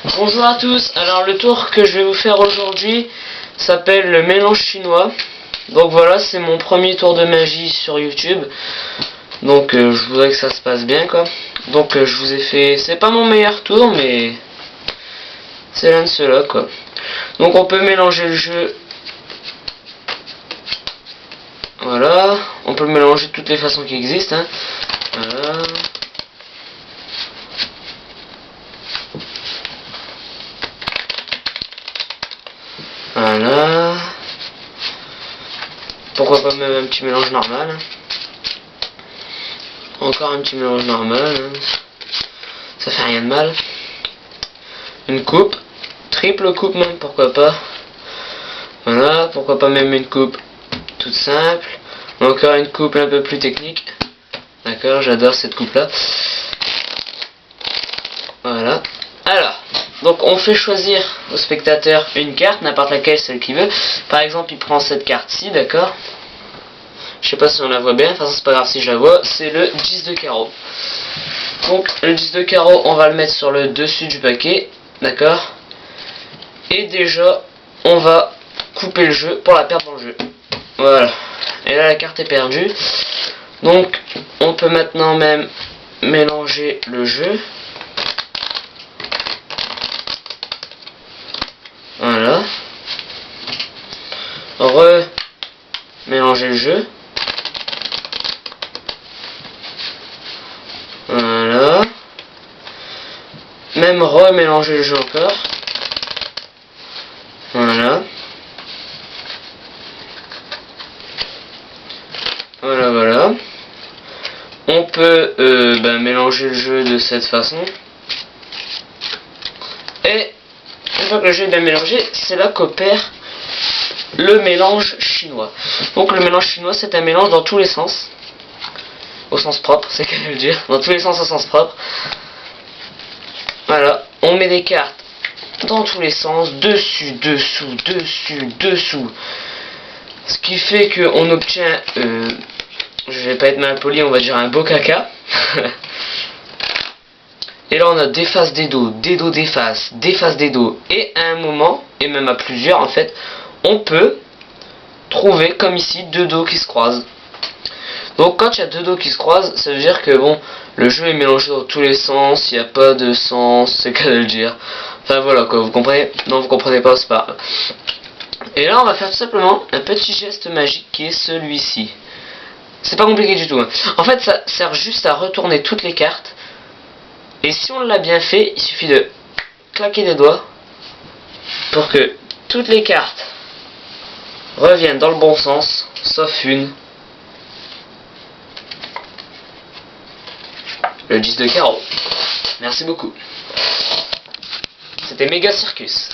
Bonjour à tous, alors le tour que je vais vous faire aujourd'hui s'appelle le mélange chinois. Donc voilà, c'est mon premier tour de magie sur YouTube. Donc je voudrais que ça se passe bien quoi. Donc je vous ai fait, c'est pas mon meilleur tour mais c'est l'un de ceux-là quoi. Donc on peut mélanger le jeu. Voilà, on peut le mélanger de toutes les façons qui existent hein. Voilà. Voilà. Pourquoi pas même un petit mélange normal. Encore un petit mélange normal. Ça fait rien de mal. Une coupe. Triple coupe même, pourquoi pas. Voilà, pourquoi pas même une coupe toute simple. Encore une coupe un peu plus technique. D'accord, j'adore cette coupe là. Voilà. Alors, donc on fait choisir au spectateur une carte, n'importe laquelle, celle qu'il veut. Par exemple, il prend cette carte-ci, d'accord. Je sais pas si on la voit bien, de toute façon c'est pas grave si je la vois. C'est le 10 de carreau. Donc le 10 de carreau, on va le mettre sur le dessus du paquet, d'accord. Et déjà, on va couper le jeu pour la perdre dans le jeu. Voilà. Et là la carte est perdue. Donc on peut maintenant même mélanger le jeu. Voilà. Mélanger le jeu. Voilà. Même remélanger le jeu encore. Voilà. Voilà. On peut mélanger le jeu de cette façon. Et une fois que le jeu est bien mélangé, c'est là qu'opère le mélange chinois. Donc le mélange chinois, c'est un mélange dans tous les sens. Au sens propre, c'est qu'à le dire. Dans tous les sens au sens propre. Voilà, on met des cartes dans tous les sens, dessus, dessous, dessus, dessous. Ce qui fait qu'on obtient, je vais pas être mal poli, on va dire un beau caca. Et là on a des faces des dos des faces des dos. Et à un moment, et même à plusieurs en fait, on peut trouver comme ici deux dos qui se croisent. Donc quand il y a deux dos qui se croisent, ça veut dire que bon, le jeu est mélangé dans tous les sens, il n'y a pas de sens, c'est qu'à le dire. Enfin voilà quoi, vous comprenez? Non, vous comprenez pas, c'est pas grave. Et là on va faire tout simplement un petit geste magique qui est celui-ci. C'est pas compliqué du tout hein. En fait ça sert juste à retourner toutes les cartes. Et si on l'a bien fait, il suffit de claquer des doigts pour que toutes les cartes reviennent dans le bon sens, sauf une. Le 10 de carreau. Merci beaucoup. C'était Méga Circus.